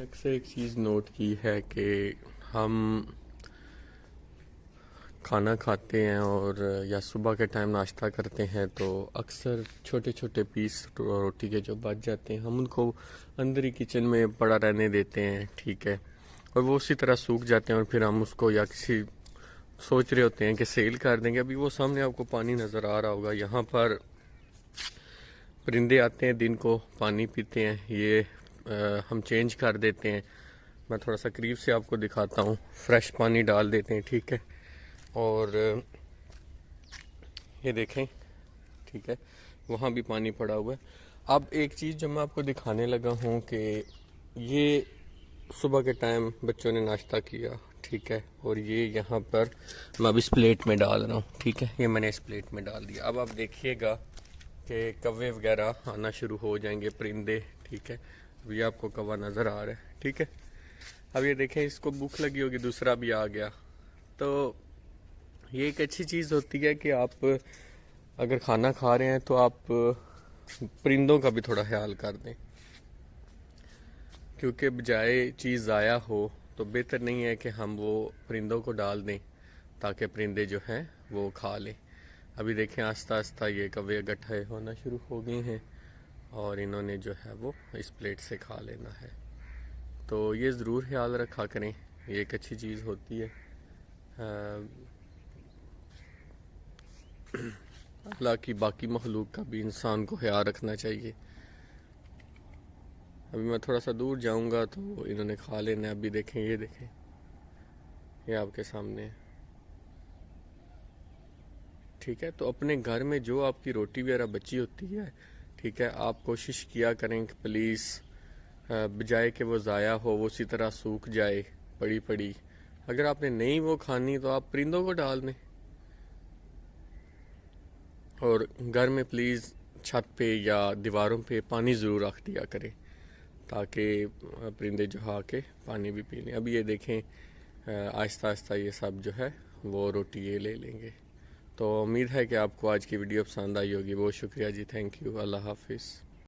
अक्सर एक चीज़ नोट की है कि हम खाना खाते हैं और या सुबह के टाइम नाश्ता करते हैं तो अक्सर छोटे छोटे पीस रोटी के जो बच जाते हैं हम उनको अंदर ही किचन में पड़ा रहने देते हैं, ठीक है। और वो उसी तरह सूख जाते हैं और फिर हम उसको या किसी सोच रहे होते हैं कि सेल कर देंगे। अभी वो सामने आपको पानी नज़र आ रहा होगा, यहाँ पर परिंदे आते हैं, दिन को पानी पीते हैं। ये हम चेंज कर देते हैं। मैं थोड़ा सा करीब से आपको दिखाता हूँ। फ्रेश पानी डाल देते हैं, ठीक है। और ये देखें, ठीक है, वहाँ भी पानी पड़ा हुआ है। अब एक चीज़ जो मैं आपको दिखाने लगा हूँ कि ये सुबह के टाइम बच्चों ने नाश्ता किया, ठीक है, और ये यहाँ पर मैं अब इस प्लेट में डाल रहा हूँ, ठीक है। ये मैंने इस प्लेट में डाल दिया। अब आप देखिएगा कि कौवे वगैरह आना शुरू हो जाएंगे, परिंदे, ठीक है। अभी आपको कौवा नज़र आ रहा है, ठीक है। अब ये देखें, इसको भूख लगी होगी, दूसरा भी आ गया। तो ये एक अच्छी चीज़ होती है कि आप अगर खाना खा रहे हैं तो आप परिंदों का भी थोड़ा ख्याल कर दें, क्योंकि बजाय चीज़ ज़ाया हो तो बेहतर नहीं है कि हम वो परिंदों को डाल दें ताकि परिंदे जो हैं वो खा लें। अभी देखें, आस्ता आस्ता ये कौवे इकट्ठे होना शुरू हो गए हैं और इन्होंने जो है वो इस प्लेट से खा लेना है। तो ये ज़रूर ख्याल रखा करें, ये एक अच्छी चीज़ होती है। अल्लाह की बाकी मखलूक का भी इंसान को ख्याल रखना चाहिए। अभी मैं थोड़ा सा दूर जाऊंगा तो इन्होंने खा लेना है। अभी देखें, ये देखें, ये आपके सामने है, ठीक है। तो अपने घर में जो आपकी रोटी वगैरह बची होती है, ठीक है, आप कोशिश किया करें कि प्लीज़ बजाय कि वो ज़ाया हो, वो उसी तरह सूख जाए पड़ी पड़ी। अगर आपने नहीं वो खानी तो आप परिंदों को डाल दें। और घर में प्लीज़ छत पे या दीवारों पे पानी ज़रूर रख दिया करें ताकि परिंदे जो आके पानी भी पी लें। अब ये देखें, आहिस्ता आहिस्ता ये सब जो है वो रोटी ये ले लेंगे। तो उम्मीद है कि आपको आज की वीडियो पसंद आई होगी। बहुत शुक्रिया जी, थैंक यू, अल्लाह हाफिज़।